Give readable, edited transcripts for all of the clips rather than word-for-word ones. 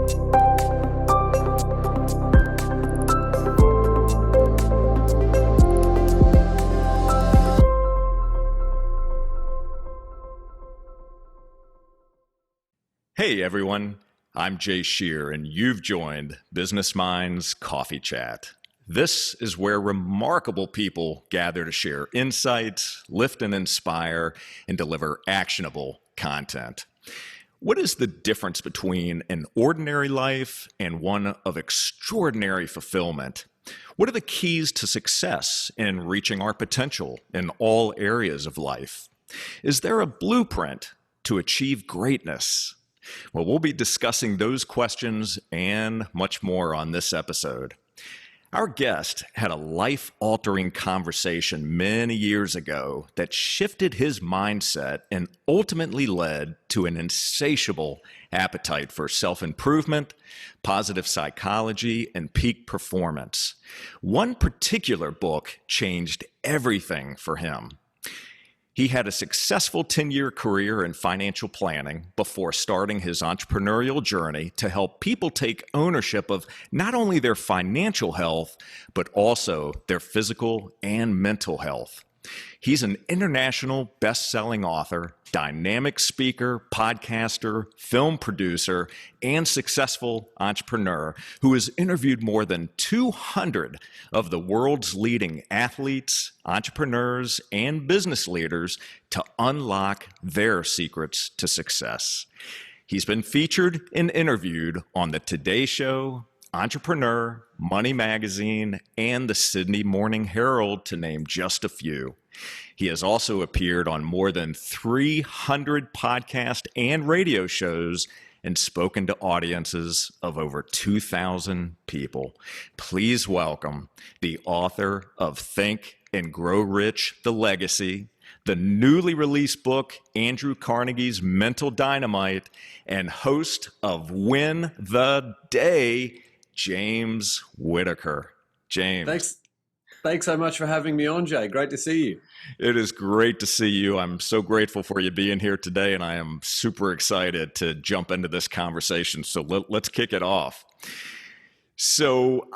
Hey everyone, I'm Jay Shear and you've joined Business Minds Coffee Chat. This is where remarkable people gather to share insights, lift and inspire, and deliver actionable content. What is the difference between an ordinary life and one of extraordinary fulfillment? What are the keys to success in reaching our potential in all areas of life? Is there a blueprint to achieve greatness? Well, we'll be discussing those questions and much more on this episode. Our guest had a life-altering conversation many years ago that shifted his mindset and ultimately led to an insatiable appetite for self-improvement, positive psychology, and peak performance. One particular book changed everything for him. He had a successful 10-year career in financial planning before starting his entrepreneurial journey to help people take ownership of not only their financial health, but also their physical and mental health. He's an international best-selling author, dynamic speaker, podcaster, film producer, and successful entrepreneur who has interviewed more than 200 of the world's leading athletes, entrepreneurs, and business leaders to unlock their secrets to success. He's been featured and interviewed on the Today Show, Entrepreneur, Money Magazine, and the Sydney Morning Herald, to name just a few. He has also appeared on more than 300 podcast and radio shows and spoken to audiences of over 2,000 people. Please welcome the author of Think and Grow Rich, The Legacy, the newly released book, Andrew Carnegie's Mental Dynamite, and host of Win the Day, James Whittaker. James. Thanks so much for having me on, Jay. Great to see you. It is great to see you. I'm so grateful for you being here today, and I am super excited to jump into this conversation. So let's kick it off. So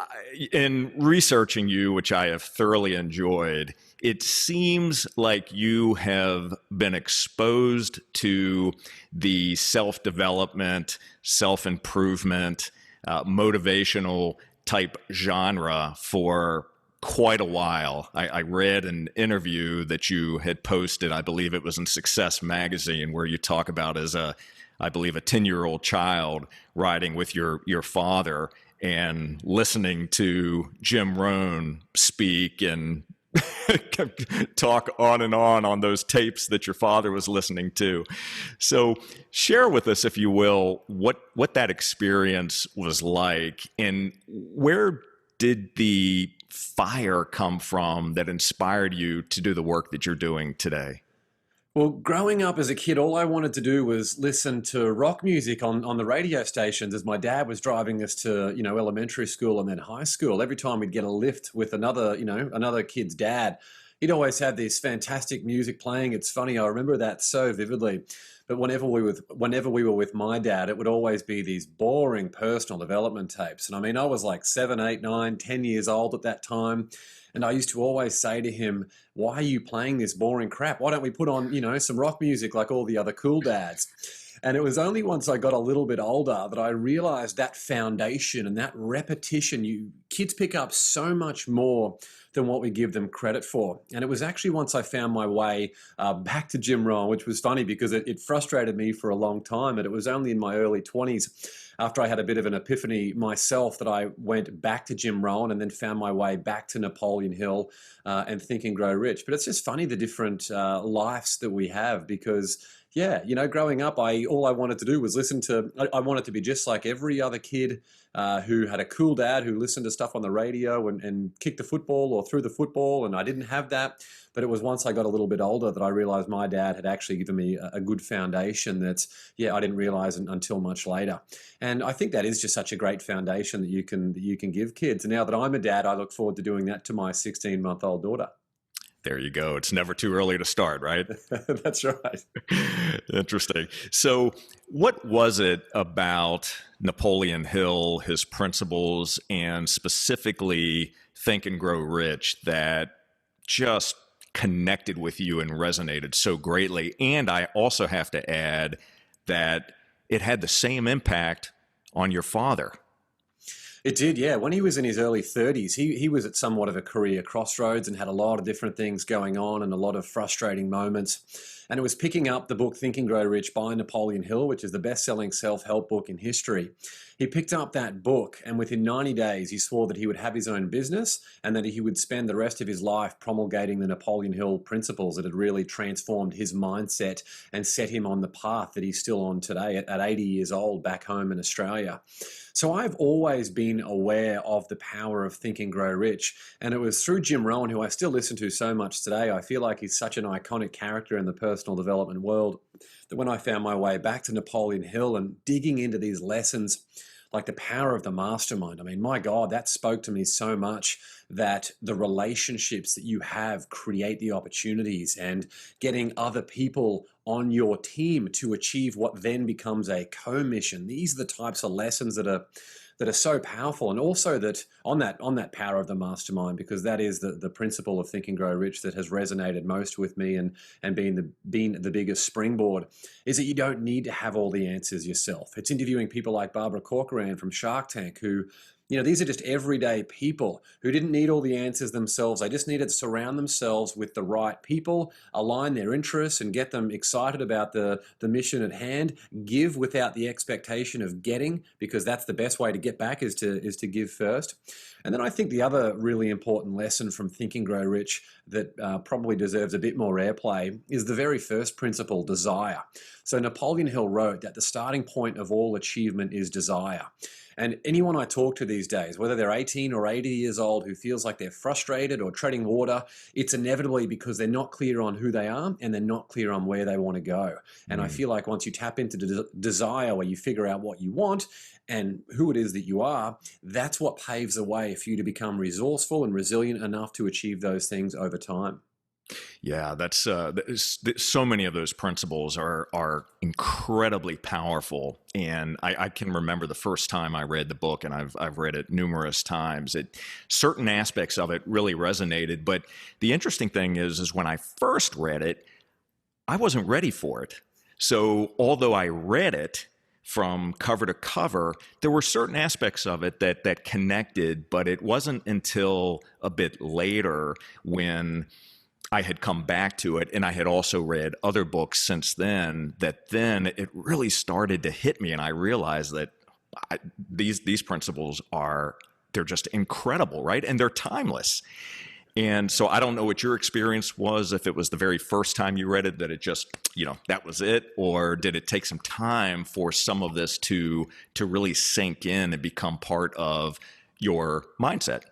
in researching you, which I have thoroughly enjoyed, it seems like you have been exposed to the self-development, self-improvement, motivational type genre for quite a while. I read an interview that you had posted, I believe it was in Success Magazine, where you talk about as I believe a 10-year-old child riding with your father and listening to Jim Rohn speak and talk on and on those tapes that your father was listening to. So share with us, if you will, what that experience was like, and where did the fire come from that inspired you to do the work that you're doing today? Well, growing up as a kid, all I wanted to do was listen to rock music on the radio stations as my dad was driving us to, elementary school and then high school. Every time we'd get a lift with another kid's dad, he'd always have this fantastic music playing. It's funny, I remember that so vividly. But whenever we were with my dad, it would always be these boring personal development tapes. And I mean, I was like 7, 8, 9, 10 years old at that time. And I used to always say to him, why are you playing this boring crap? Why don't we put on, some rock music like all the other cool dads? And it was only once I got a little bit older that I realized that foundation and that repetition, kids pick up so much more than what we give them credit for. And it was actually once I found my way back to Jim Rohn, which was funny because it frustrated me for a long time. And it was only in my early 20s, after I had a bit of an epiphany myself, that I went back to Jim Rohn and then found my way back to Napoleon Hill and Think and Grow Rich. But it's just funny the different lives that we have, because growing up, all I wanted to do was I wanted to be just like every other kid who had a cool dad who listened to stuff on the radio and kicked the football or threw the football, and I didn't have that. But it was once I got a little bit older that I realized my dad had actually given me a good foundation that, I didn't realize until much later. And I think that is just such a great foundation that you can give kids. And now that I'm a dad, I look forward to doing that to my 16-month-old daughter. There you go. It's never too early to start, right? That's right. Interesting. So, what was it about Napoleon Hill, his principles, and specifically Think and Grow Rich that just connected with you and resonated so greatly? And I also have to add that it had the same impact on your father. It did, yeah. When he was in his early 30s, he was at somewhat of a career crossroads and had a lot of different things going on and a lot of frustrating moments. And it was picking up the book Think and Grow Rich by Napoleon Hill, which is the best-selling self-help book in history. He picked up that book, and within 90 days, he swore that he would have his own business and that he would spend the rest of his life promulgating the Napoleon Hill principles that had really transformed his mindset and set him on the path that he's still on today at 80 years old back home in Australia. So I've always been aware of the power of Think and Grow Rich. And it was through Jim Rohn, who I still listen to so much today. I feel like he's such an iconic character in the personal development world that when I found my way back to Napoleon Hill and digging into these lessons, like the power of the mastermind, I mean, my God, that spoke to me so much that the relationships that you have create the opportunities, and getting other people on your team to achieve what then becomes a co-mission. These are the types of lessons that are so powerful, and also that on that power of the mastermind, because that is the principle of Think and Grow Rich that has resonated most with me and been the biggest springboard, is that you don't need to have all the answers yourself. It's interviewing people like Barbara Corcoran from Shark Tank, who, these are just everyday people who didn't need all the answers themselves. They just needed to surround themselves with the right people, align their interests, and get them excited about the mission at hand. Give without the expectation of getting, because that's the best way to get back, is to give first. And then I think the other really important lesson from Think and Grow Rich that probably deserves a bit more airplay is the very first principle, desire. So Napoleon Hill wrote that the starting point of all achievement is desire. And anyone I talk to these days, whether they're 18 or 80 years old, who feels like they're frustrated or treading water, it's inevitably because they're not clear on who they are and they're not clear on where they want to go. And I feel like once you tap into desire, where you figure out what you want and who it is that you are, that's what paves the way for you to become resourceful and resilient enough to achieve those things over time. Yeah, that's so many of those principles are incredibly powerful, and I can remember the first time I read the book, and I've read it numerous times. Certain aspects of it really resonated, but the interesting thing is when I first read it, I wasn't ready for it. So although I read it from cover to cover, there were certain aspects of it that connected, but it wasn't until a bit later when I had come back to it, and I had also read other books since then, that then it really started to hit me, and I realized that these principles they're just incredible, right? And they're timeless. And so I don't know what your experience was, if it was the very first time you read it that it just, that was it, or did it take some time for some of this to really sink in and become part of your mindset?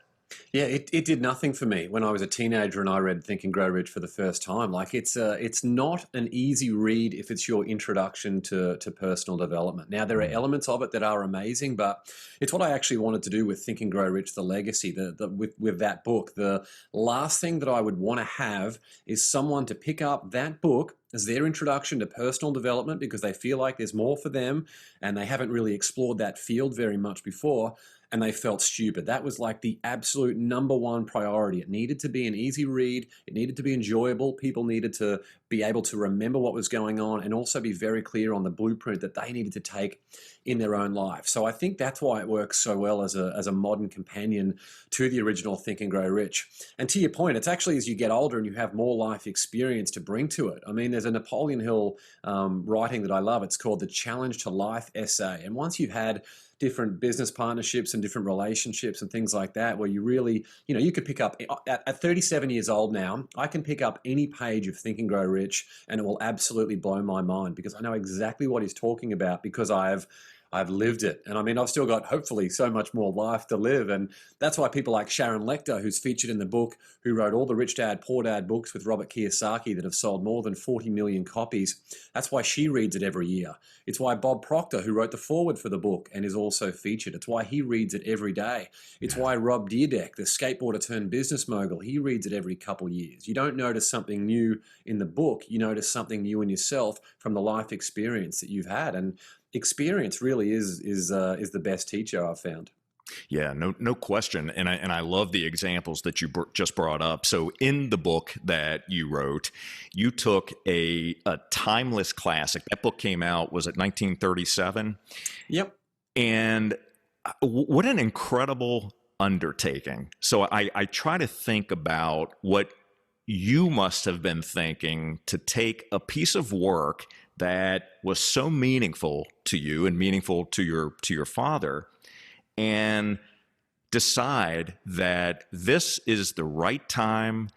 Yeah, it did nothing for me when I was a teenager and I read Think and Grow Rich for the first time. Like it's not an easy read if it's your introduction to personal development. Now, there are elements of it that are amazing, but it's what I actually wanted to do with Think and Grow Rich, the legacy, with that book. The last thing that I would want to have is someone to pick up that book as their introduction to personal development because they feel like there's more for them and they haven't really explored that field very much before, and they felt stupid. That was like the absolute number one priority. It needed to be an easy read. It needed to be enjoyable. People needed to be able to remember what was going on and also be very clear on the blueprint that they needed to take in their own life. So I think that's why it works so well as a modern companion to the original Think and Grow Rich. And to your point, it's actually as you get older and you have more life experience to bring to it. I mean, there's a Napoleon Hill writing that I love. It's called The Challenge to Life Essay. And once you've had different business partnerships and different relationships and things like that, where you really, you could pick up, at 37 years old now, I can pick up any page of Think and Grow Rich and it will absolutely blow my mind because I know exactly what he's talking about because I've I've lived it. And I mean, I've still got hopefully so much more life to live. And that's why people like Sharon Lecter, who's featured in the book, who wrote all the Rich Dad, Poor Dad books with Robert Kiyosaki that have sold more than 40 million copies. That's why she reads it every year. It's why Bob Proctor, who wrote the foreword for the book and is also featured, it's why he reads it every day. It's why Rob Dyrdek, the skateboarder turned business mogul, he reads it every couple years. You don't notice something new in the book, you notice something new in yourself from the life experience that you've had. And experience really is the best teacher, I've found. Yeah, no question. And I love the examples that you just brought up. So in the book that you wrote, you took a timeless classic. That book came out, was it 1937? Yep. And what an incredible undertaking. So I try to think about what you must have been thinking to take a piece of work that was so meaningful to you and meaningful to your father, and decide that this is the right time,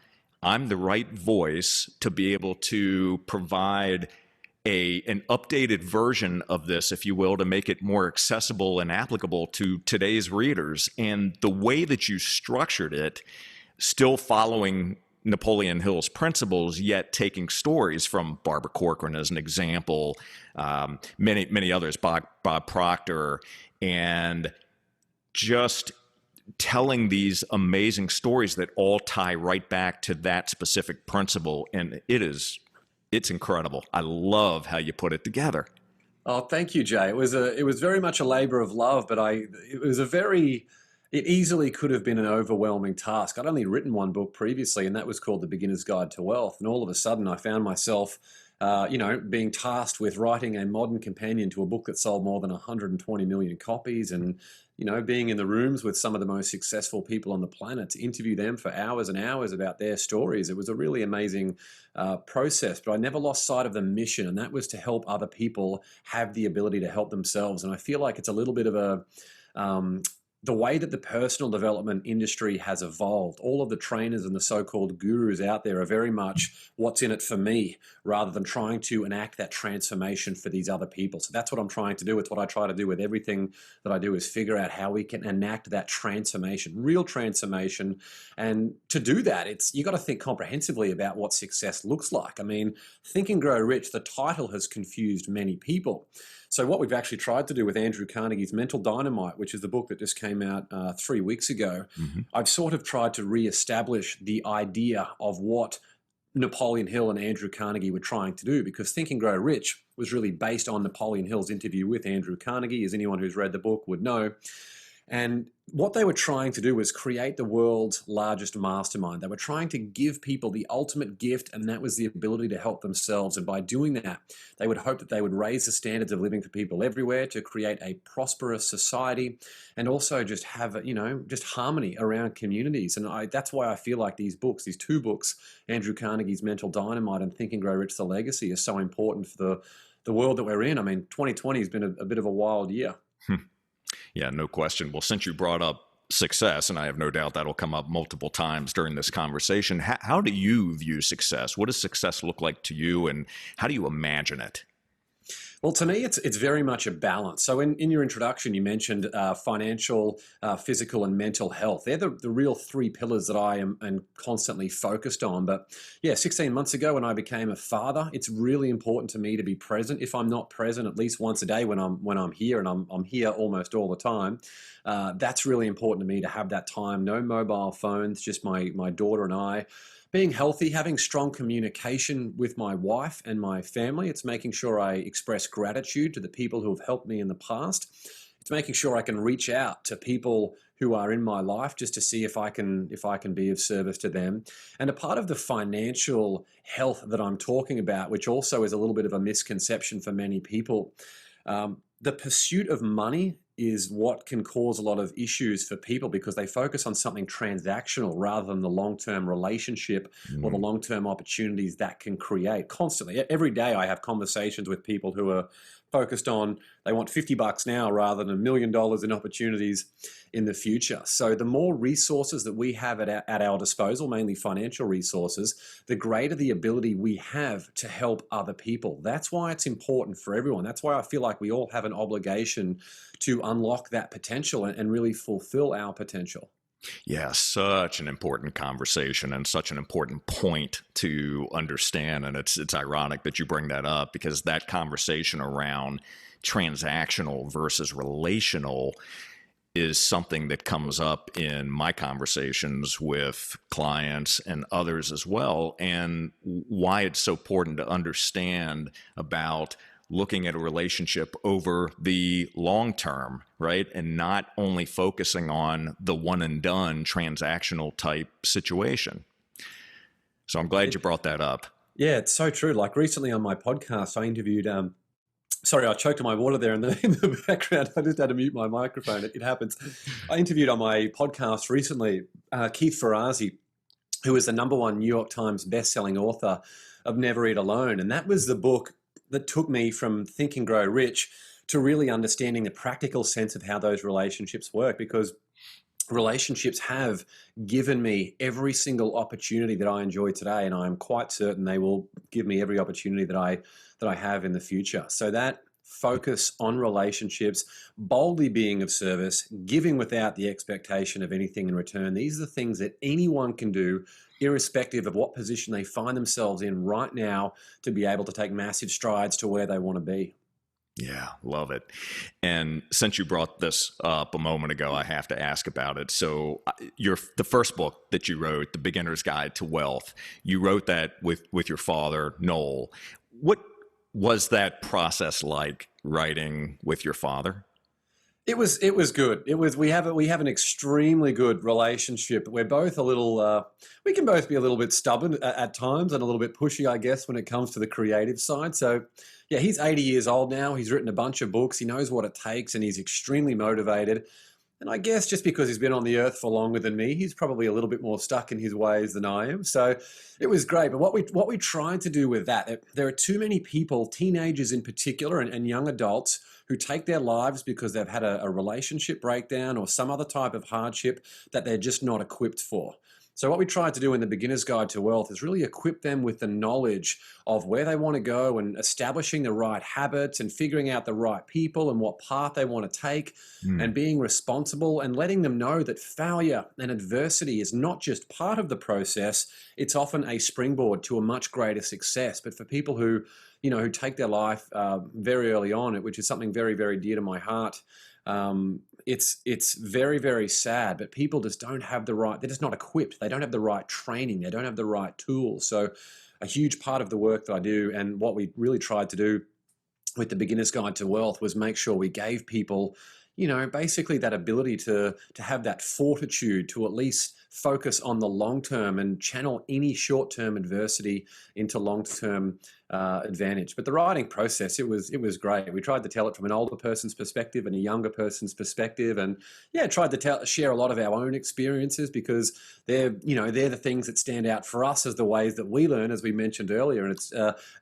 I'm the right voice to be able to provide an updated version of this, if you will, to make it more accessible and applicable to today's readers. And the way that you structured it, still following Napoleon Hill's principles, yet taking stories from Barbara Corcoran as an example, many others, Bob Proctor, and just telling these amazing stories that all tie right back to that specific principle. And it's incredible. I love how you put it together. Oh, thank you, Jay. It was very much a labor of love, but it easily could have been an overwhelming task. I'd only written one book previously, and that was called The Beginner's Guide to Wealth. And all of a sudden, I found myself, being tasked with writing a modern companion to a book that sold more than 120 million copies, and being in the rooms with some of the most successful people on the planet to interview them for hours and hours about their stories. It was a really amazing process, but I never lost sight of the mission, and that was to help other people have the ability to help themselves. And I feel like it's a little bit of the way that the personal development industry has evolved. All of the trainers and the so-called gurus out there are very much what's in it for me, rather than trying to enact that transformation for these other people. So that's what I'm trying to do. It's what I try to do with everything that I do, is figure out how we can enact that transformation, real transformation. And to do that, you got to think comprehensively about what success looks like. I mean, Think and Grow Rich, the title has confused many people. So what we've actually tried to do with Andrew Carnegie's Mental Dynamite, which is the book that just came out 3 weeks ago, I've sort of tried to reestablish the idea of what Napoleon Hill and Andrew Carnegie were trying to do, because Think and Grow Rich was really based on Napoleon Hill's interview with Andrew Carnegie, as anyone who's read the book would know. And what they were trying to do was create the world's largest mastermind. They were trying to give people the ultimate gift, and that was the ability to help themselves. And by doing that, they would hope that they would raise the standards of living for people everywhere, to create a prosperous society, and also just have, just harmony around communities. And that's why I feel like these two books, Andrew Carnegie's Mental Dynamite and Think and Grow Rich, The Legacy, are so important for the world that we're in. I mean, 2020 has been a bit of a wild year. Yeah, no question. Well, since you brought up success, and I have no doubt that'll come up multiple times during this conversation, how do you view success? What does success look like to you, and how do you imagine it? Well, to me, it's very much a balance. So in your introduction, you mentioned financial, physical, and mental health. They're the real three pillars that I am constantly focused on. But yeah, 16 months ago when I became a father, it's really important to me to be present. If I'm not present at least once a day when I'm here, and I'm here almost all the time, that's really important to me, to have that time. No mobile phones, just my daughter and I. Being healthy, having strong communication with my wife and my family. It's making sure I express gratitude to the people who have helped me in the past. It's making sure I can reach out to people who are in my life just to see if I can be of service to them. And a part of the financial health that I'm talking about, which also is a little bit of a misconception for many people, the pursuit of money is what can cause a lot of issues for people, because they focus on something transactional rather than the long-term relationship or the long-term opportunities that can create constantly. Every day I have conversations with people who are focused on, they want $50 now rather than $1 million in opportunities in the future. So the more resources that we have at our disposal, mainly financial resources, the greater the ability we have to help other people. That's why it's important for everyone. That's why I feel like we all have an obligation to unlock that potential and really fulfill our potential. Yeah, such an important conversation and such an important point to understand. And it's ironic that you bring that up, because that conversation around transactional versus relational is something that comes up in my conversations with clients and others as well, and why it's so important to understand about looking at a relationship over the long term, right? And not only focusing on the one and done transactional type situation. So I'm glad you brought that up. Yeah, it's so true. Like recently on my podcast, I interviewed, sorry, I choked on my water there in the background. I just had to mute my microphone. It happens. I interviewed on my podcast recently, Keith Ferrazzi, who is the #1 New York Times best-selling author of Never Eat Alone. And that was the book that took me from Think and Grow Rich to really understanding the practical sense of how those relationships work, because relationships have given me every single opportunity that I enjoy today, and I'm quite certain they will give me every opportunity that I have in the future. So that focus on relationships, boldly being of service, giving without the expectation of anything in return, these are the things that anyone can do, irrespective of what position they find themselves in right now, to be able to take massive strides to where they want to be. Yeah, love it. And since you brought this up a moment ago, I have to ask about it. So the first book that you wrote, The Beginner's Guide to Wealth, you wrote that with your father, Noel. What was that process like, writing with your father? It was good. We have an extremely good relationship. We're both a little we can both be a little bit stubborn at times and a little bit pushy, I guess, when it comes to the creative side. So yeah, he's 80 years old now. He's written a bunch of books. He knows what it takes, and he's extremely motivated. And I guess just because he's been on the earth for longer than me, he's probably a little bit more stuck in his ways than I am. So it was great. But what we tried to do with that, there are too many people, teenagers in particular, and young adults, who take their lives because they've had a relationship breakdown or some other type of hardship that they're just not equipped for. So what we tried to do in The Beginner's Guide to Wealth is really equip them with the knowledge of where they want to go, and establishing the right habits and figuring out the right people and what path they want to take, and being responsible, and letting them know that failure and adversity is not just part of the process. It's often a springboard to a much greater success. But for people who take their life very early on, which is something very, very dear to my heart, it's very, very sad, but people just don't have they're just not equipped. They don't have the right training. They don't have the right tools. So a huge part of the work that I do, and what we really tried to do with The Beginner's Guide to Wealth, was make sure we gave people, basically that ability to have that fortitude to at least focus on the long term and channel any short-term adversity into long-term advantage. But the writing process, it was great. We tried to tell it from an older person's perspective and a younger person's perspective, and tried to share a lot of our own experiences, because they're the things that stand out for us as the ways that we learn, as we mentioned earlier. And it's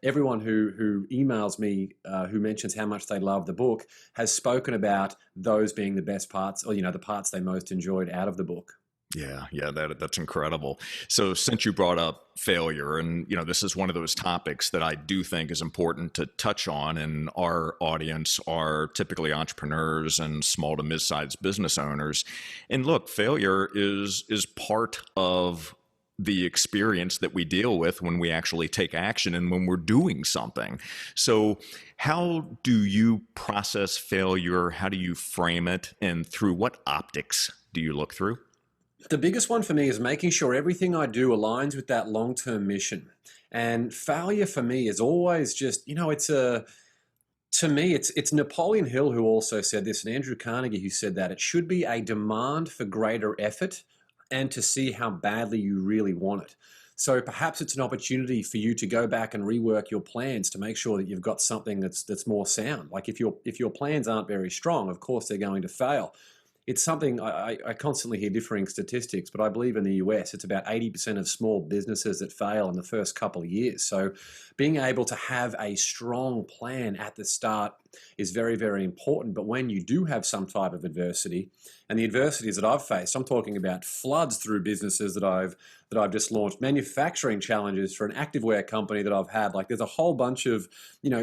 everyone who emails me who mentions how much they love the book has spoken about those being the best parts, or the parts they most enjoyed out of the book. Yeah, that's incredible. So since you brought up failure, and this is one of those topics that I do think is important to touch on, and our audience are typically entrepreneurs and small to mid-sized business owners. And look, failure is part of the experience that we deal with when we actually take action and when we're doing something. So how do you process failure? How do you frame it? And through what optics do you look through? The biggest one for me is making sure everything I do aligns with that long-term mission. And failure for me is always just, to me, it's Napoleon Hill who also said this, and Andrew Carnegie who said that it should be a demand for greater effort and to see how badly you really want it. So perhaps it's an opportunity for you to go back and rework your plans to make sure that you've got something that's more sound. Like if your plans aren't very strong, of course they're going to fail. It's something I constantly hear differing statistics, but I believe in the US, it's about 80% of small businesses that fail in the first couple of years. So being able to have a strong plan at the start is very, very important. But when you do have some type of adversity, and the adversities that I've faced, I'm talking about floods through businesses that I've just launched, manufacturing challenges for an activewear company that I've had. Like there's a whole bunch of,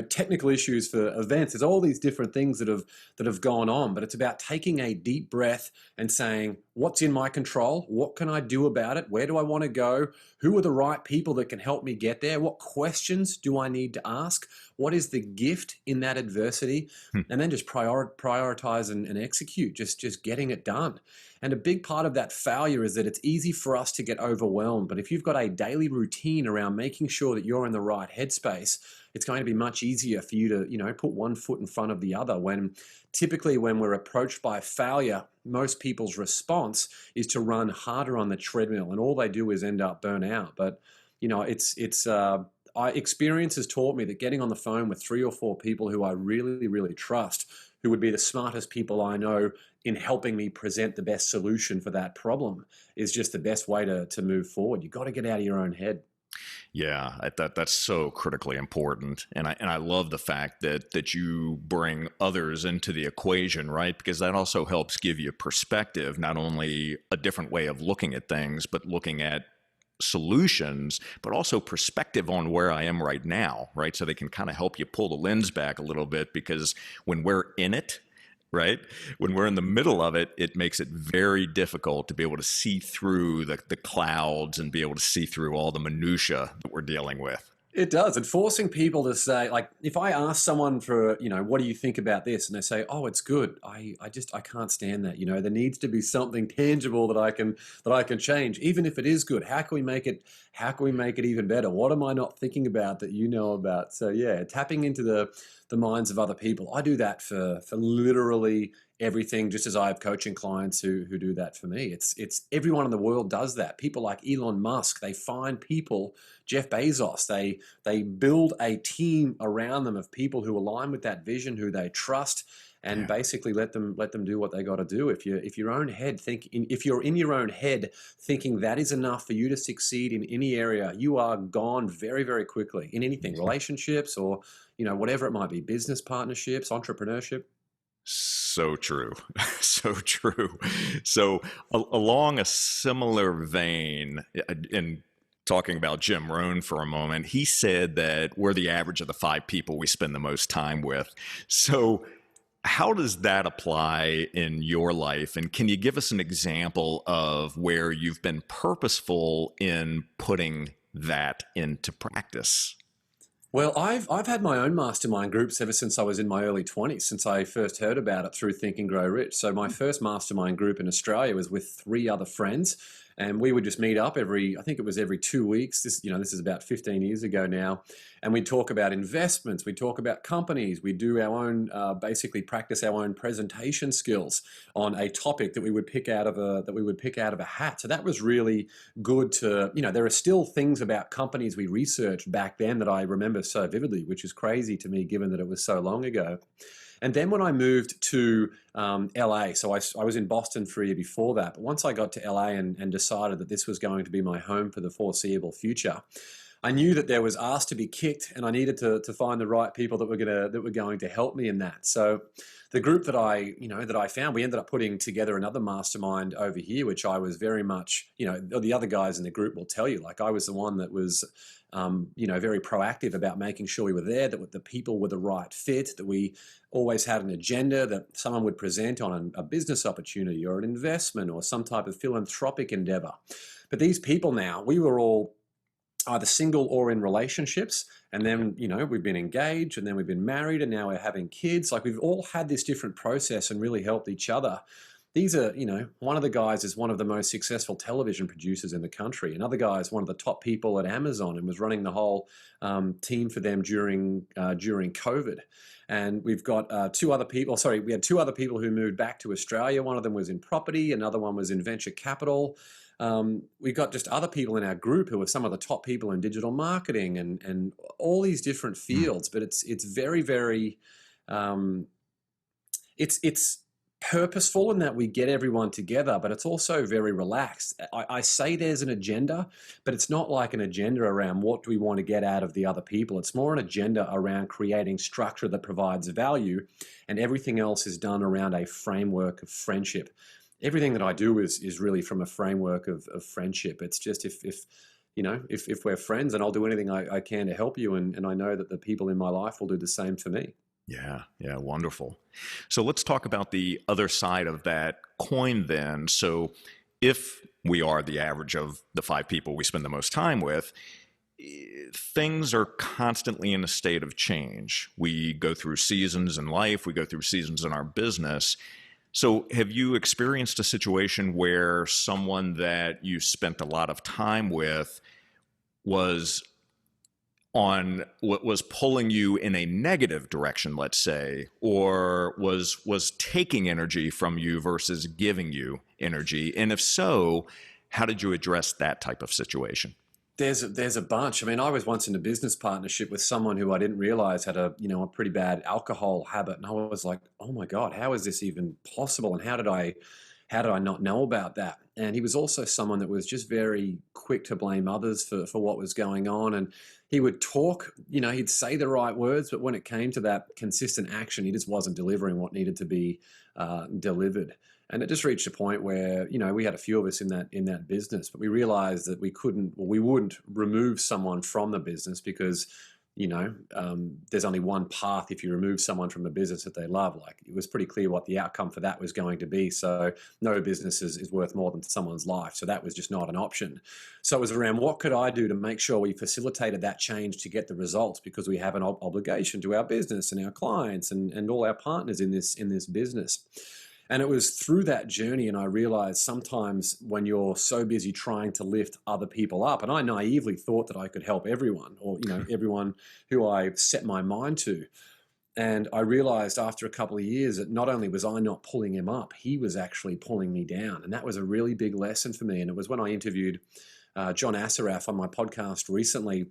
technical issues for events. There's all these different things that have gone on, but it's about taking a deep breath and saying, what's in my control? What can I do about it? Where do I want to go? Who are the right people that can help me get there? What questions do I need to ask? What is the gift in that adversity? And then just prioritize and execute, just getting it done. And a big part of that failure is that it's easy for us to get overwhelmed. But if you've got a daily routine around making sure that you're in the right headspace, it's going to be much easier for you to, put one foot in front of the other. Typically when we're approached by failure, most people's response is to run harder on the treadmill, and all they do is end up burnt out. But, experience has taught me that getting on the phone with 3 or 4 people who I really, really trust, who would be the smartest people I know in helping me present the best solution for that problem, is just the best way to move forward. You've got to get out of your own head. Yeah, that's so critically important, and I love the fact that you bring others into the equation, right? Because that also helps give you perspective, not only a different way of looking at things, but looking at solutions, but also perspective on where I am right now, right? So they can kind of help you pull the lens back a little bit, because when we're in it, right? When we're in the middle of it, it makes it very difficult to be able to see through the clouds and be able to see through all the minutia that we're dealing with. It does. And forcing people to say, like, if I ask someone for, what do you think about this? And they say, oh, it's good. I can't stand that. There needs to be something tangible that I can change, even if it is good. How can we make it even better? What am I not thinking about that you know about? So yeah, tapping into the minds of other people. I do that for literally everything, just as I have coaching clients who do that for me. It's everyone in the world does that. People like Elon Musk, they find people, Jeff Bezos, they build a team around them of people who align with that vision, who they trust, and basically let them do what they got to do. If you're in your own head thinking that is enough for you to succeed in any area, you are gone very, very quickly in anything, relationships or whatever it might be, business partnerships, entrepreneurship. So true. So true. So along a similar vein, in talking about Jim Rohn for a moment, he said that we're the average of the 5 people we spend the most time with. So how does that apply in your life? And can you give us an example of where you've been purposeful in putting that into practice? Well, I've had my own mastermind groups ever since I was in my early 20s, since I first heard about it through Think and Grow Rich. So my first mastermind group in Australia was with 3 other friends, and we would just meet up every 2 weeks. This is about 15 years ago now, and we'd talk about investments, we'd talk about companies, we'd do our own, basically practice our own presentation skills on a topic that we would pick out of a hat. So that was really good to, there are still things about companies we researched back then that I remember so vividly, which is crazy to me given that it was so long ago. And then when I moved to LA, so I was in Boston for a year before that, but once I got to LA and decided that this was going to be my home for the foreseeable future, I knew that there was ass to be kicked, and I needed to find the right people that were going to help me in that. So the group that I found, we ended up putting together another mastermind over here, which I was very much, the other guys in the group will tell you, like I was the one that was very proactive about making sure we were there, that the people were the right fit, that we always had an agenda that someone would present on a business opportunity or an investment or some type of philanthropic endeavor. But these people now, we were all either single or in relationships, and then we've been engaged, and then we've been married, and now we're having kids. Like we've all had this different process and really helped each other. These are, one of the guys is one of the most successful television producers in the country. Another guy is one of the top people at Amazon and was running the whole team for them during COVID. And we've got 2 other people. Sorry, we had 2 other people who moved back to Australia. One of them was in property. Another one was in venture capital. We got just other people in our group who are some of the top people in digital marketing and all these different fields. But it's very, very, it's purposeful in that we get everyone together, but it's also very relaxed. I say there's an agenda, but it's not like an agenda around what do we want to get out of the other people. It's more an agenda around creating structure that provides value, and everything else is done around a framework of friendship. Everything that I do is really from a framework of friendship. It's just if we're friends, and I'll do anything I can to help you, and I know that the people in my life will do the same for me. Yeah, yeah, wonderful. So let's talk about the other side of that coin then. So if we are the average of the 5 people we spend the most time with, things are constantly in a state of change. We go through seasons in life, we go through seasons in our business. So have you experienced a situation where someone that you spent a lot of time with was pulling you in a negative direction, let's say, or was taking energy from you versus giving you energy? And if so, how did you address that type of situation? There's a bunch. I mean, I was once in a business partnership with someone who I didn't realize had a pretty bad alcohol habit, and I was like, oh my God, how is this even possible? And how did I not know about that? And he was also someone that was just very quick to blame others for what was going on. And he would talk, he'd say the right words, but when it came to that consistent action, he just wasn't delivering what needed to be delivered. And it just reached a point where, we had a few of us in that business, but we realized that we wouldn't remove someone from the business because there's only one path if you remove someone from a business that they love. Like, it was pretty clear what the outcome for that was going to be. So no business is worth more than someone's life. So that was just not an option. So it was around what could I do to make sure we facilitated that change to get the results, because we have an obligation to our business and our clients and all our partners in this business. And it was through that journey, and I realized sometimes when you're so busy trying to lift other people up, and I naively thought that I could help everyone, or everyone who I set my mind to. And I realized after a couple of years that not only was I not pulling him up, he was actually pulling me down. And that was a really big lesson for me. And it was when I interviewed John Assaraf on my podcast recently.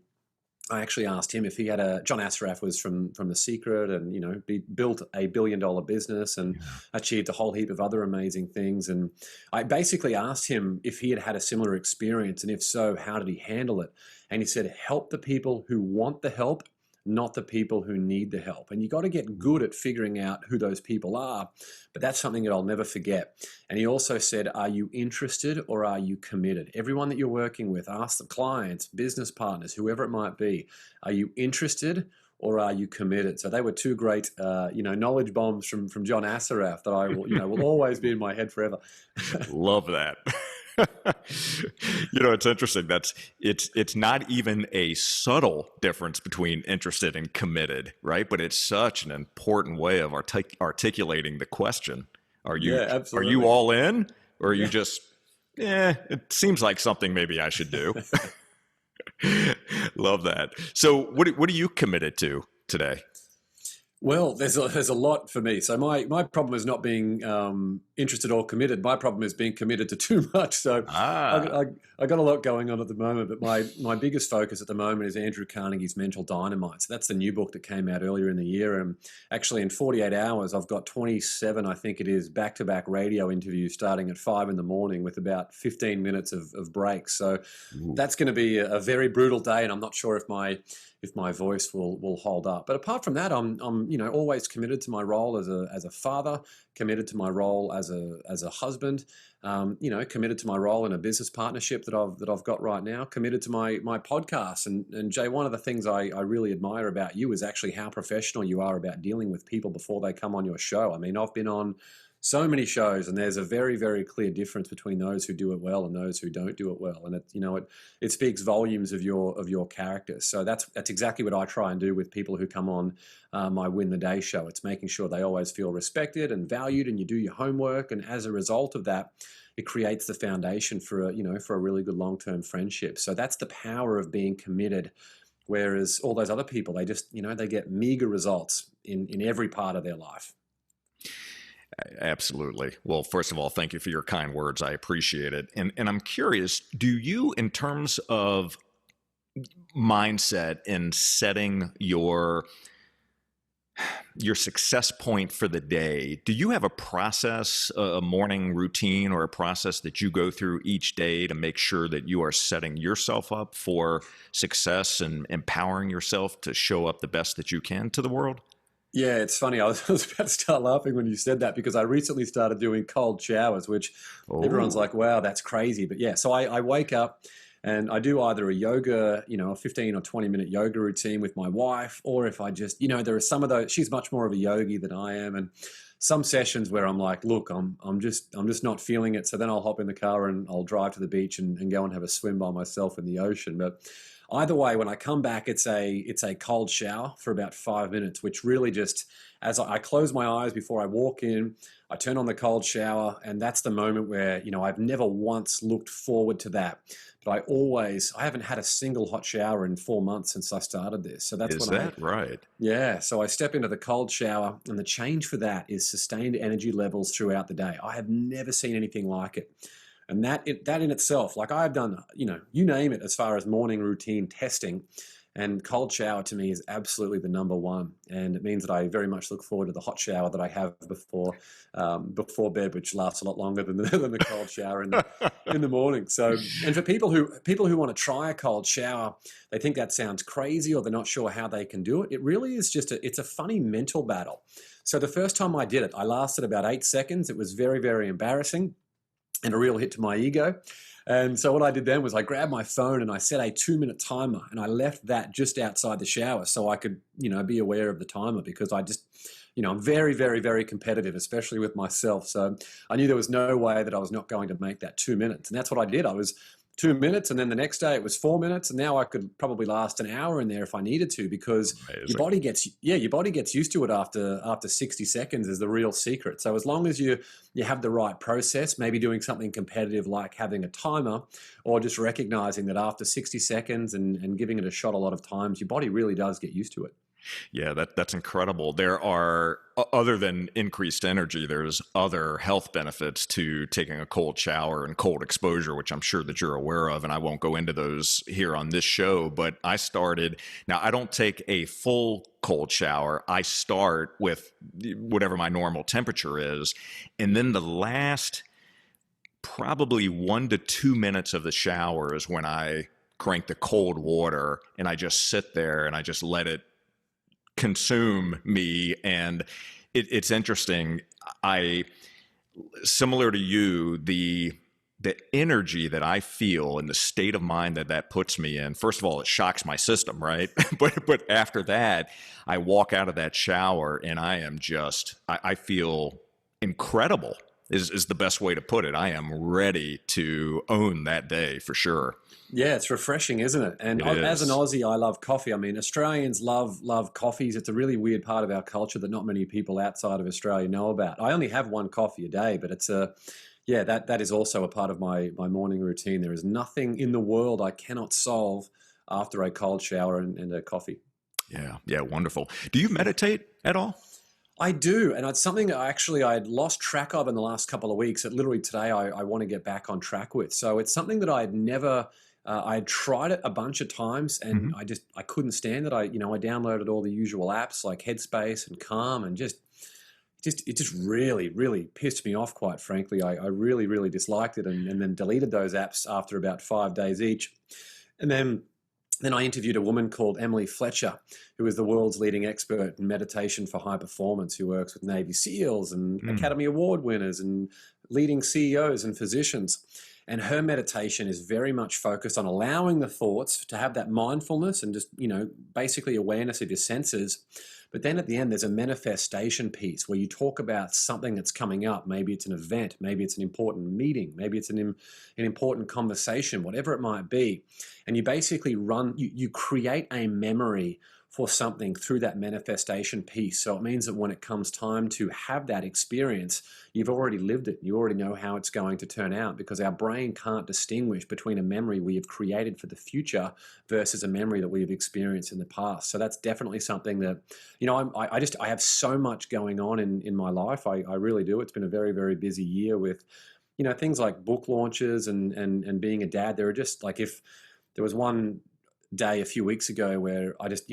I actually asked him if he had John Assaraf was from The Secret, and built a $1 billion business and achieved a whole heap of other amazing things. And I basically asked him if he had had a similar experience, and if so, how did he handle it? And he said, help the people who want the help, not the people who need the help. And you got to get good at figuring out who those people are. But that's something that I'll never forget. And he also said, are you interested or are you committed? Everyone that you're working with, ask the clients, business partners, whoever it might be, are you interested or are you committed? So they were 2 great, knowledge bombs from John Assaraf that I will always be in my head forever. Love that. It's interesting. It's not even a subtle difference between interested and committed, right? But it's such an important way of articulating the question. Are you all in, or are you just, it seems like something maybe I should do? Love that. So what are you committed to today? Well, there's a lot for me. So my problem is not being interested or committed. My problem is being committed to too much. So I got a lot going on at the moment, but my biggest focus at the moment is Andrew Carnegie's Mental Dynamite. So that's the new book that came out earlier in the year. And actually in 48 hours, I've got 27, I think it is, back-to-back radio interviews starting at 5 in the morning with about 15 minutes of breaks. So that's going to be a very brutal day, and I'm not sure if my voice will hold up. But apart from that, I'm always committed to my role as a father, committed to my role as a husband, committed to my role in a business partnership that I've got right now, committed to my podcast. And Jay, one of the things I really admire about you is actually how professional you are about dealing with people before they come on your show. I mean, I've been on so many shows, and there's a very, very clear difference between those who do it well and those who don't do it well. And it speaks volumes of your character. So that's exactly what I try and do with people who come on my Win the Day show. It's making sure they always feel respected and valued, and you do your homework. And as a result of that, it creates the foundation for a really good long-term friendship. So that's the power of being committed. Whereas all those other people, they just they get meager results in every part of their life. Absolutely. Well, first of all, thank you for your kind words. I appreciate it. And I'm curious, do you, in terms of mindset in setting your your success point for the day, do you have a process, a morning routine, or a process that you go through each day to make sure that you are setting yourself up for success and empowering yourself to show up the best that you can to the world? Yeah, it's funny. I was about to start laughing when you said that because I recently started doing cold showers, which everyone's Oh, like, wow, that's crazy. But yeah, so I wake up and I do either a yoga, a 15 or 20-minute yoga routine with my wife, or if I just, there are some of those, she's much more of a yogi than I am. And some sessions where I'm like, look, I'm just not feeling it. So then I'll hop in the car and I'll drive to the beach and go and have a swim by myself in the ocean. But either way, when I come back, it's a cold shower for about 5 minutes, which really just, as I close my eyes before I walk in, I turn on the cold shower, and that's the moment where, I've never once looked forward to that. But I haven't had a single hot shower in 4 months since I started this. So that's is when that right? yeah, so I step into the cold shower, and the change for that is sustained energy levels throughout the day. I have never seen anything like it. And that in itself, like I've done, you name it as far as morning routine testing, and cold shower to me is absolutely the number one. And it means that I very much look forward to the hot shower that I have before bed, which lasts a lot longer than the cold shower in the morning. So, and for people who want to try a cold shower, they think that sounds crazy or they're not sure how they can do it. It really is just it's a funny mental battle. So the first time I did it, I lasted about 8 seconds. It was very, very embarrassing and a real hit to my ego. And so what I did then was I grabbed my phone and I set a 2-minute timer, and I left that just outside the shower so I could, be aware of the timer, because I just, I'm very, very, very competitive, especially with myself. So I knew there was no way that I was not going to make that 2 minutes. And that's what I did. I was 2 minutes, and then the next day it was 4 minutes, and now I could probably last an hour in there if I needed to, because your Amazing. body gets used to it after 60 seconds is the real secret. So as long as you have the right process, maybe doing something competitive like having a timer, or just recognizing that after 60 seconds and giving it a shot a lot of times, your body really does get used to it. Yeah, that's incredible. There are, other than increased energy, there's other health benefits to taking a cold shower and cold exposure, which I'm sure that you're aware of, and I won't go into those here on this show. But now I don't take a full cold shower. I start with whatever my normal temperature is, and then the last probably 1 to 2 minutes of the shower is when I crank the cold water and I just sit there and I just let it consume me. And it's interesting. I, similar to you, the energy that I feel and the state of mind that puts me in, first of all, it shocks my system, right? but after that, I walk out of that shower and I feel incredible, is the best way to put it. I am ready to own that day for sure. Yeah, it's refreshing, isn't it? And It as an is. Aussie, I love coffee. I mean, Australians love coffees. It's a really weird part of our culture that not many people outside of Australia know about. I only have one coffee a day, but yeah, that is also a part of my morning routine. There is nothing in the world I cannot solve after a cold shower and a coffee. Yeah, yeah, wonderful. Do you meditate at all? I do, and it's something I'd lost track of in the last couple of weeks. That literally today I want to get back on track with. So it's something that I had never. I had tried it a bunch of times, and Hmm. I couldn't stand it. I downloaded all the usual apps like Headspace and Calm, and it just really really pissed me off. Quite frankly, I really really disliked it, and then deleted those apps after about 5 days each, and then I interviewed a woman called Emily Fletcher, who is the world's leading expert in meditation for high performance, who works with Navy SEALs and Mm. Academy Award winners and leading CEOs and physicians. And her meditation is very much focused on allowing the thoughts to have that mindfulness and just, basically awareness of your senses. But then at the end, there's a manifestation piece where you talk about something that's coming up. Maybe it's an event, maybe it's an important meeting, maybe it's an important conversation, whatever it might be. And you basically you create a memory for something through that manifestation piece. So it means that when it comes time to have that experience, you've already lived it. You already know how it's going to turn out, because our brain can't distinguish between a memory we have created for the future versus a memory that we have experienced in the past. So that's definitely something that, I have so much going on in my life. I really do. It's been a very, very busy year with, things like book launches and being a dad. There are just like, if there was one day a few weeks ago where I just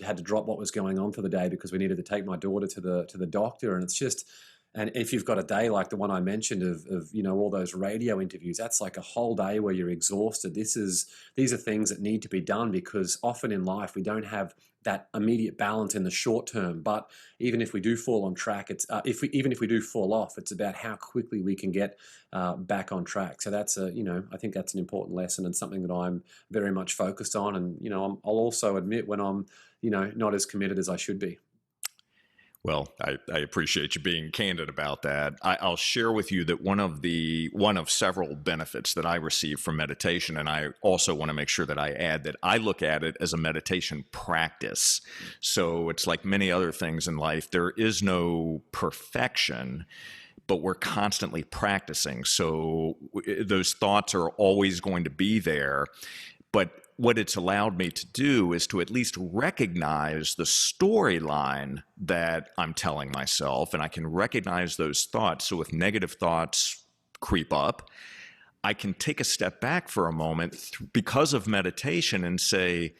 had to drop what was going on for the day because we needed to take my daughter to the doctor. And it's just, and if you've got a day like the one I mentioned of all those radio interviews, that's like a whole day where you're exhausted. These are things that need to be done because often in life we don't have that immediate balance in the short term. But even if we do fall on track, even if we do fall off, it's about how quickly we can get back on track. So that's I think that's an important lesson and something that I'm very much focused on. And I'll also admit when I'm not as committed as I should be. Well, I appreciate you being candid about that. I'll share with you that one of several benefits that I receive from meditation, and I also want to make sure that I add that I look at it as a meditation practice. So it's like many other things in life. There is no perfection, but we're constantly practicing. So those thoughts are always going to be there. But what it's allowed me to do is to at least recognize the storyline that I'm telling myself, and I can recognize those thoughts. So if negative thoughts creep up, I can take a step back for a moment because of meditation and say,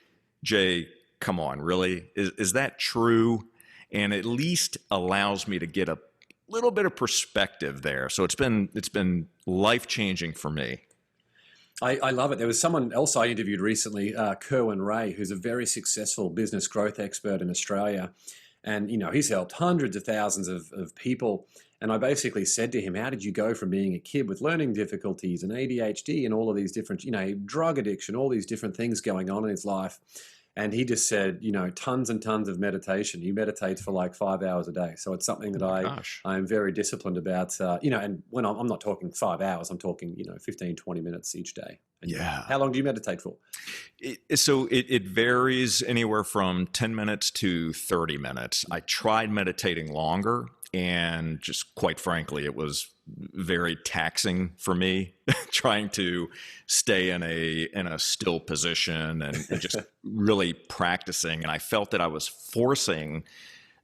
Jay, come on, really? Is that true? And at least allows me to get a little bit of perspective there. So it's been life-changing for me. I love it. There was someone else I interviewed recently, Kerwin Ray, who's a very successful business growth expert in Australia. And, he's helped hundreds of thousands of people. And I basically said to him, how did you go from being a kid with learning difficulties and ADHD and all of these different, drug addiction, all these different things going on in his life? And he just said, tons and tons of meditation. He meditates for like 5 hours a day. So it's something that I'm very disciplined about, and when I'm not talking 5 hours, I'm talking, 15, 20 minutes each day. And yeah. How long do you meditate for? It varies anywhere from 10 minutes to 30 minutes. I tried meditating longer, and just quite frankly, it was very taxing for me trying to stay in a still position and just really practicing. And I felt that I was forcing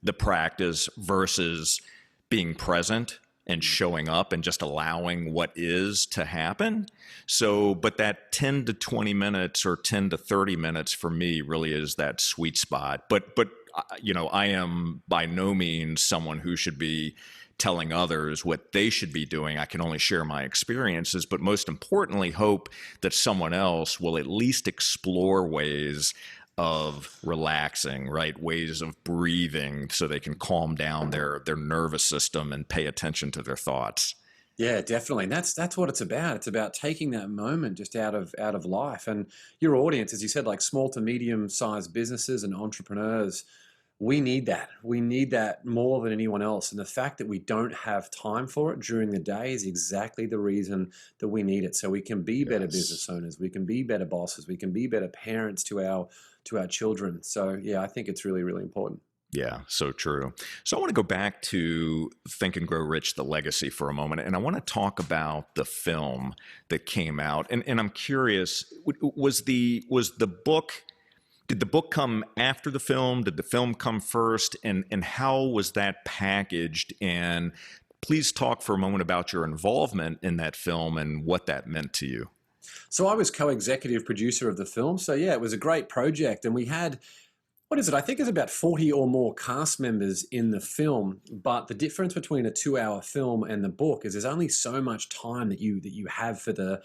the practice versus being present and showing up and just allowing what is to happen. So, but that 10 to 20 minutes or 10 to 30 minutes for me really is that sweet spot. But I am by no means someone who should be telling others what they should be doing. I can only share my experiences, but most importantly, hope that someone else will at least explore ways of relaxing, right? Ways of breathing so they can calm down their nervous system and pay attention to their thoughts. Yeah, definitely. And that's what it's about. It's about taking that moment just out of life. And your audience, as you said, like small to medium sized businesses and entrepreneurs, we need that. We need that more than anyone else. And the fact that we don't have time for it during the day is exactly the reason that we need it. So we can be better business owners. We can be better bosses. We can be better parents to our children. So yeah, I think it's really, really important. Yeah, so true. So I want to go back to Think and Grow Rich, The Legacy for a moment. And I want to talk about the film that came out. And I'm curious, was the book... Did the book come after the film? Did the film come first? And how was that packaged? And please talk for a moment about your involvement in that film and what that meant to you. So I was co-executive producer of the film. So yeah, it was a great project. And we had, what is it? I think it's about 40 or more cast members in the film. But the difference between a 2-hour film and the book is there's only so much time that you have for the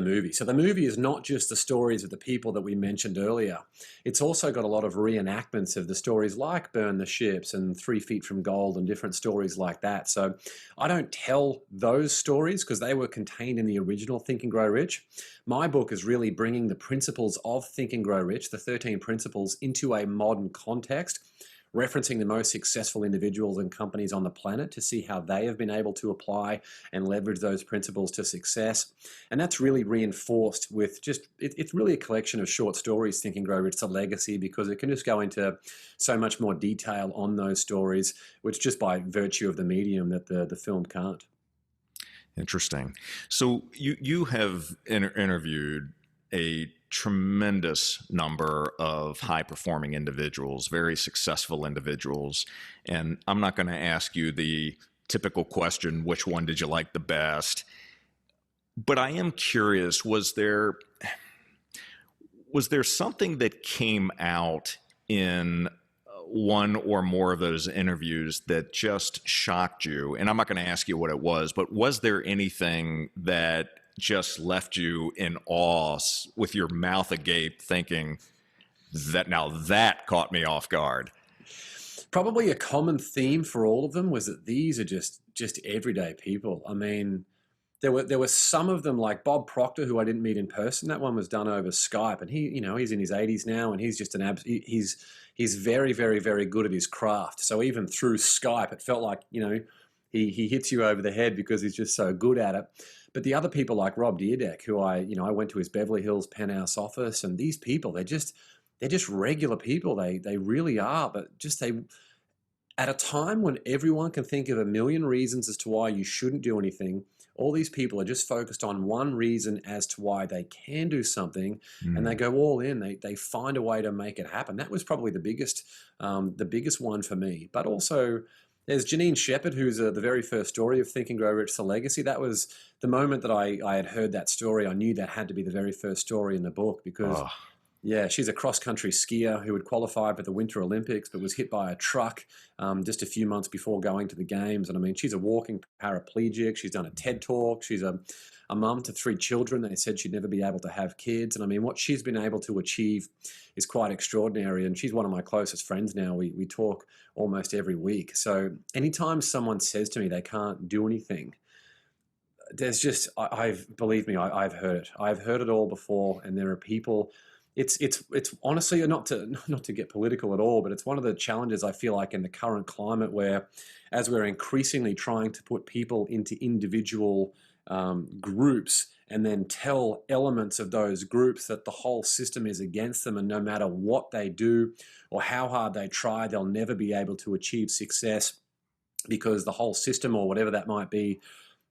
movie. So the movie is not just the stories of the people that we mentioned earlier. It's also got a lot of reenactments of the stories like Burn the Ships and 3 Feet from Gold and different stories like that. So I don't tell those stories because they were contained in the original Think and Grow Rich. My book is really bringing the principles of Think and Grow Rich, the 13 principles, into a modern context, referencing the most successful individuals and companies on the planet to see how they have been able to apply and leverage those principles to success. And that's really reinforced with it's really a collection of short stories, Think and Grow Rich, The Legacy, because it can just go into so much more detail on those stories, which just by virtue of the medium that the film can't. Interesting. So you have interviewed a tremendous number of high-performing individuals, very successful individuals. And I'm not going to ask you the typical question, which one did you like the best? But I am curious, was there Was there something that came out in one or more of those interviews that just shocked you? And I'm not going to ask you what it was, but was there anything that just left you in awe with your mouth agape thinking that now that caught me off guard? Probably a common theme for all of them was that these are just everyday people. I mean, there were some of them like Bob Proctor, who I didn't meet in person. That one was done over Skype, and he's in his 80s now, and he's just he's very, very, very good at his craft. So even through Skype, it felt like he hits you over the head because he's just so good at it. But the other people like Rob Dyrdek, who I went to his Beverly Hills penthouse office, and these people, they're just regular people. They really are, but at a time when everyone can think of a million reasons as to why you shouldn't do anything, all these people are just focused on one reason as to why they can do something, and they go all in. They find a way to make it happen. That was probably the biggest one for me. But also, there's Janine Shepherd, who's the very first story of Think and Grow Rich: The Legacy. That was the moment that I had heard that story. I knew that had to be the very first story in the book because. Oh. Yeah, she's a cross-country skier who had qualified for the Winter Olympics but was hit by a truck just a few months before going to the games. And I mean, she's a walking paraplegic. She's done a TED Talk. She's a mum to 3 children. They said she'd never be able to have kids. And I mean, what she's been able to achieve is quite extraordinary. And she's one of my closest friends now. We talk almost every week. So anytime someone says to me they can't do anything, there's just, believe me, I've heard it. I've heard it all before. And there are people... It's honestly, not to get political at all, but it's one of the challenges I feel like in the current climate where, as we're increasingly trying to put people into individual groups and then tell elements of those groups that the whole system is against them, and no matter what they do or how hard they try, they'll never be able to achieve success because the whole system or whatever that might be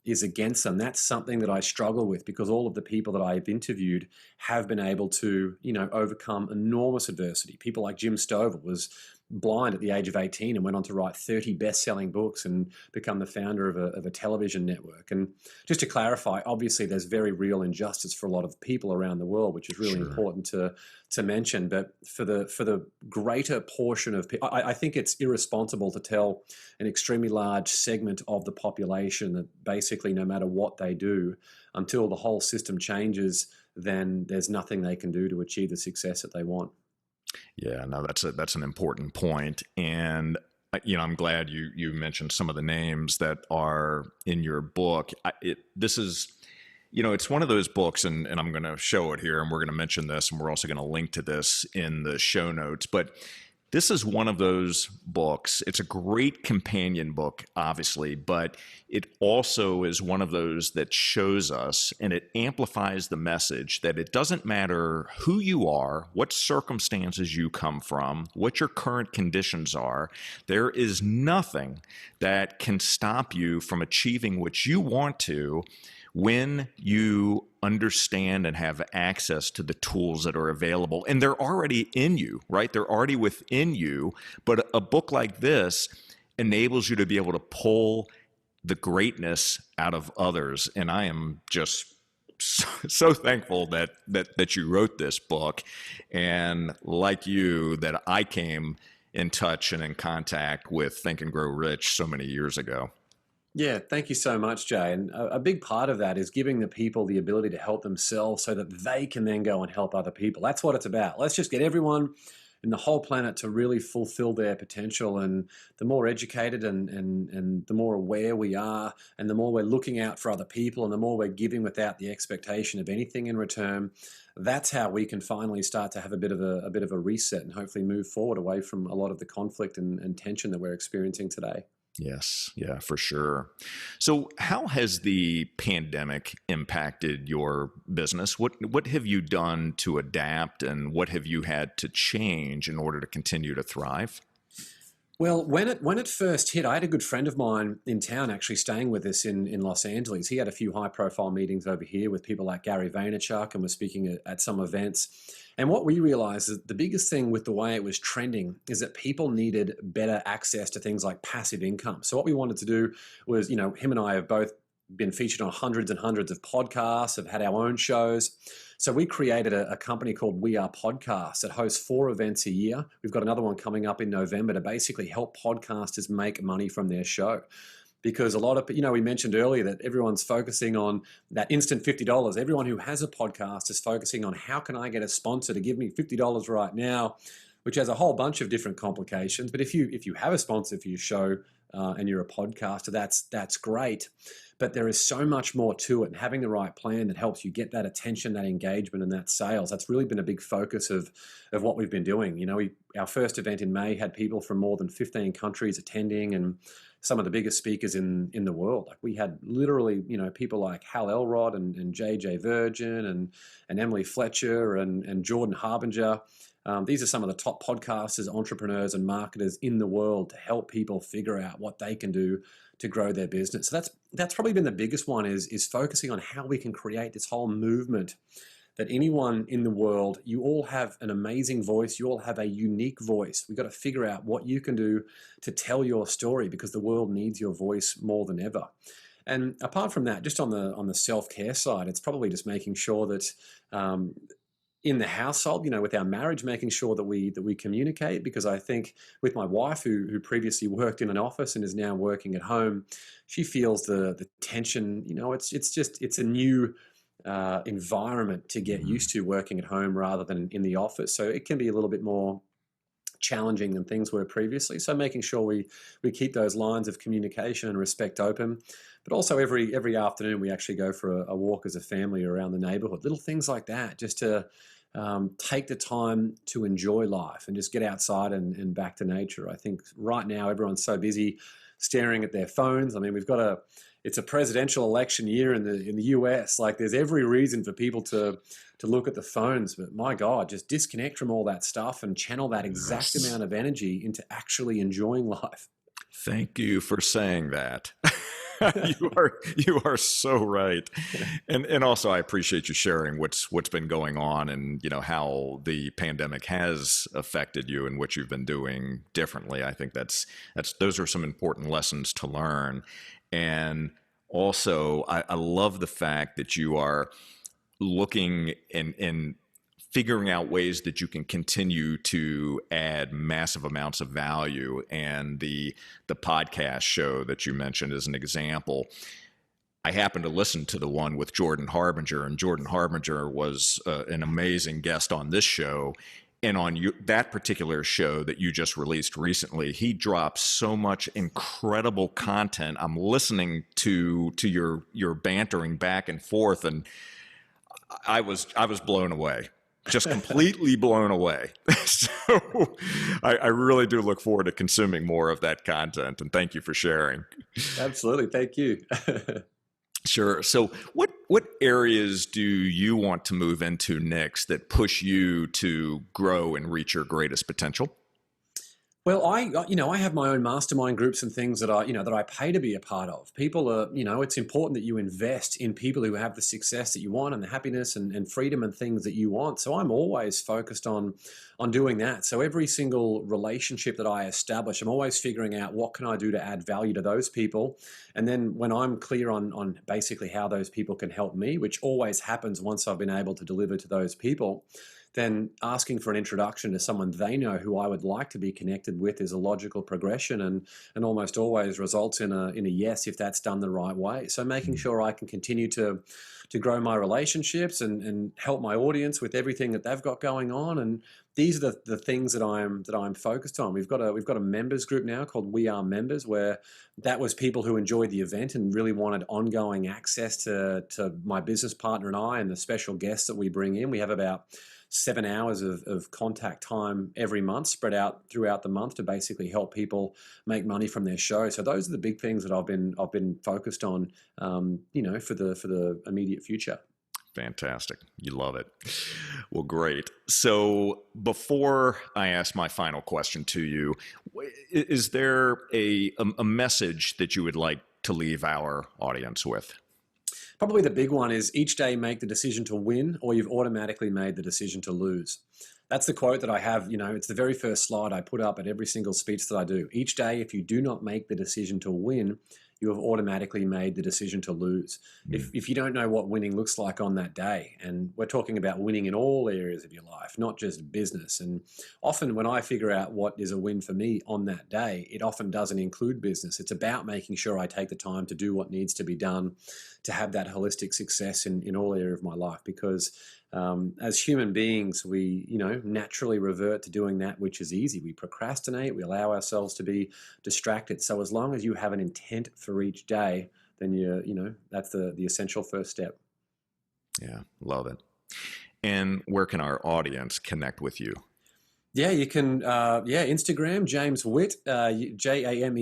is against them. That's something that I struggle with because all of the people that I've interviewed have been able to, overcome enormous adversity. People like Jim Stovall was blind at the age of 18 and went on to write 30 best-selling books and become the founder of a television network. And just to clarify, obviously there's very real injustice for a lot of people around the world, which is really important to mention. But for the greater portion of people, I think it's irresponsible to tell an extremely large segment of the population that basically no matter what they do, until the whole system changes, then there's nothing they can do to achieve the success that they want. Yeah, no, that's an important point. And, I'm glad you mentioned some of the names that are in your book. This is, it's one of those books, and I'm going to show it here, and we're going to mention this, and we're also going to link to this in the show notes. But this is one of those books. It's a great companion book, obviously, but it also is one of those that shows us and it amplifies the message that it doesn't matter who you are, what circumstances you come from, what your current conditions are. There is nothing that can stop you from achieving what you want to when you understand and have access to the tools that are available. And they're already in you, right? They're already within you. But a book like this enables you to be able to pull the greatness out of others. And I am just so thankful that you wrote this book. And like you, that I came in touch and in contact with Think and Grow Rich so many years ago. Yeah, thank you so much, Jay. And a big part of that is giving the people the ability to help themselves so that they can then go and help other people. That's what it's about. Let's just get everyone in the whole planet to really fulfill their potential. And the more educated and the more aware we are, and the more we're looking out for other people, and the more we're giving without the expectation of anything in return, that's how we can finally start to have a bit of a reset and hopefully move forward away from a lot of the conflict and tension that we're experiencing today. Yes. Yeah, for sure. So how has the pandemic impacted your business? What have you done to adapt, and what have you had to change in order to continue to thrive? Well, when it first hit, I had a good friend of mine in town actually staying with us in Los Angeles. He had a few high-profile meetings over here with people like Gary Vaynerchuk and was speaking at some events. And what we realized is the biggest thing with the way it was trending is that people needed better access to things like passive income. So what we wanted to do was, him and I have both been featured on hundreds and hundreds of podcasts, have had our own shows. So we created a company called We Are Podcasts that hosts 4 events a year. We've got another one coming up in November to basically help podcasters make money from their show. Because a lot of, we mentioned earlier that everyone's focusing on that instant $50. Everyone who has a podcast is focusing on how can I get a sponsor to give me $50 right now, which has a whole bunch of different complications. But if you have a sponsor for your show and you're a podcaster, that's great. But there is so much more to it, and having the right plan that helps you get that attention, that engagement, and that sales. That's really been a big focus of what we've been doing. Our first event in May had people from more than 15 countries attending, and some of the biggest speakers in the world. Like we had literally, people like Hal Elrod and JJ Virgin and Emily Fletcher and Jordan Harbinger. These are some of the top podcasters, entrepreneurs, and marketers in the world to help people figure out what they can do to grow their business. So that's probably been the biggest one is focusing on how we can create this whole movement that anyone in the world, you all have an amazing voice, you all have a unique voice. We've got to figure out what you can do to tell your story because the world needs your voice more than ever. And apart from that, just on the self-care side, it's probably just making sure that in the household, with our marriage, making sure that we communicate, because I think with my wife, who previously worked in an office and is now working at home, she feels the tension. It's a new environment to get used to working at home rather than in the office. So it can be a little bit more challenging than things were previously. So making sure we keep those lines of communication and respect open. But also every afternoon we actually go for a walk as a family around the neighborhood. Little things like that, just to take the time to enjoy life and just get outside and back to nature. I think right now everyone's so busy staring at their phones. I mean, it's a presidential election year in the US. Like there's every reason for people to look at the phones, but my God, just disconnect from all that stuff and channel that exact amount of energy into actually enjoying life. Thank you for saying that. You are so right. And also I appreciate you sharing what's been going on and how the pandemic has affected you and what you've been doing differently. I think those are some important lessons to learn. And also I love the fact that you are looking and figuring out ways that you can continue to add massive amounts of value. And the podcast show that you mentioned as an example, I happened to listen to the one with Jordan Harbinger, and Jordan Harbinger was an amazing guest on this show. And on that particular show that you just released recently, he dropped so much incredible content. I'm listening to your bantering back and forth, and I was blown away. Just completely blown away. So I really do look forward to consuming more of that content, and thank you for sharing. Absolutely. Thank you. Sure. So what areas do you want to move into next that push you to grow and reach your greatest potential? Well, I have my own mastermind groups and things that I pay to be a part of. People are, it's important that you invest in people who have the success that you want and the happiness and freedom and things that you want. So I'm always focused on doing that. So every single relationship that I establish, I'm always figuring out what can I do to add value to those people. And then when I'm clear on basically how those people can help me, which always happens once I've been able to deliver to those people, then asking for an introduction to someone they know who I would like to be connected with is a logical progression and almost always results in a yes if that's done the right way. So making sure I can continue to grow my relationships and help my audience with everything that they've got going on. And these are the things that I'm focused on. We've got a members group now called We Are Members, where that was people who enjoyed the event and really wanted ongoing access to my business partner and I and the special guests that we bring in. We have about 7 hours of contact time every month spread out throughout the month to basically help people make money from their show. So those are the big things that I've been focused on, for the immediate future. Fantastic. You love it. Well, great. So before I ask my final question to you, is there a message that you would like to leave our audience with? Probably the big one is each day make the decision to win or you've automatically made the decision to lose. That's the quote that I have, it's the very first slide I put up at every single speech that I do. Each day, if you do not make the decision to win, you have automatically made the decision to lose. If you don't know what winning looks like on that day, and we're talking about winning in all areas of your life, not just business. And often when I figure out what is a win for me on that day, it often doesn't include business. It's about making sure I take the time to do what needs to be done to have that holistic success in all areas of my life. Because as human beings, we, naturally revert to doing that which is easy. We procrastinate, we allow ourselves to be distracted. So as long as you have an intent for each day, then that's the essential first step. Yeah, love it. And where can our audience connect with you? Yeah, you can, Instagram, James Whitt, JamesWhitt.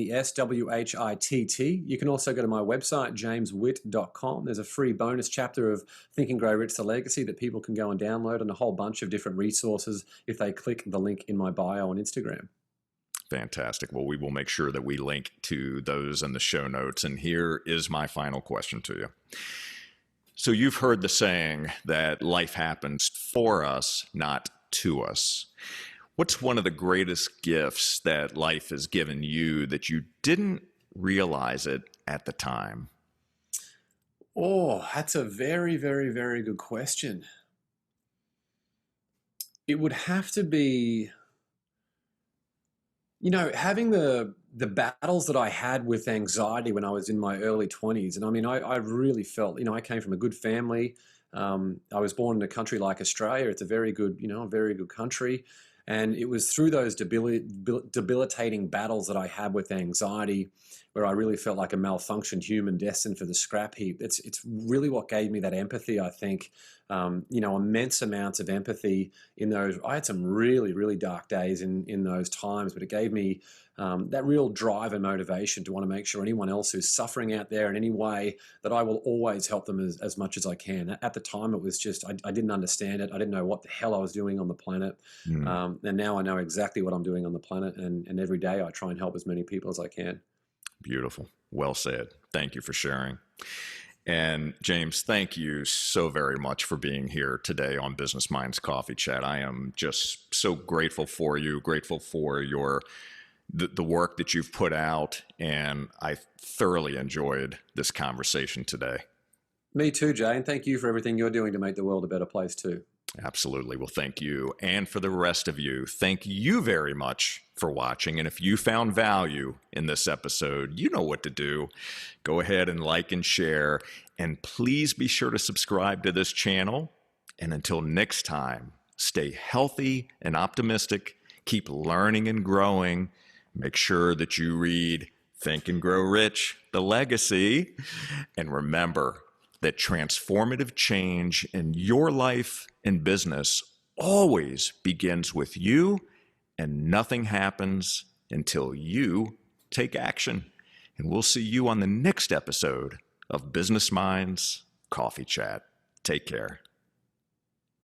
You can also go to my website, jameswhitt.com. There's a free bonus chapter of Think and Grow Rich, the Legacy that people can go and download, and a whole bunch of different resources if they click the link in my bio on Instagram. Fantastic. Well, we will make sure that we link to those in the show notes. And here is my final question to you. So you've heard the saying that life happens for us, not to us. What's one of the greatest gifts that life has given you that you didn't realize it at the time? Oh, that's a very, very, very good question. It would have to be, having the battles that I had with anxiety when I was in my early 20s. And I mean, I really felt, I came from a good family. I was born in a country like Australia. It's a very good country. And it was through those debilitating battles that I had with anxiety where I really felt like a malfunctioned human destined for the scrap heap. It's really what gave me that empathy, I think, immense amounts of empathy in those. I had some really, really dark days in those times, but it gave me that real drive and motivation to want to make sure anyone else who's suffering out there in any way, that I will always help them as much as I can. At the time, it was just, I didn't understand it. I didn't know what the hell I was doing on the planet. And now I know exactly what I'm doing on the planet. And every day I try and help as many people as I can. Beautiful. Well said. Thank you for sharing. And James, thank you so very much for being here today on Business Minds Coffee Chat. I am just so grateful for you, grateful for the work that you've put out, and I thoroughly enjoyed this conversation today. Me too, Jay, and thank you for everything you're doing to make the world a better place too. Absolutely. Well, thank you. And for the rest of you, thank you very much for watching. And if you found value in this episode, you know what to do. Go ahead and like and share. And please be sure to subscribe to this channel. And until next time, stay healthy and optimistic. Keep learning and growing. Make sure that you read Think and Grow Rich, The Legacy. And remember that transformative change in your life and business always begins with you, and nothing happens until you take action. And we'll see you on the next episode of Business Minds Coffee Chat. Take care.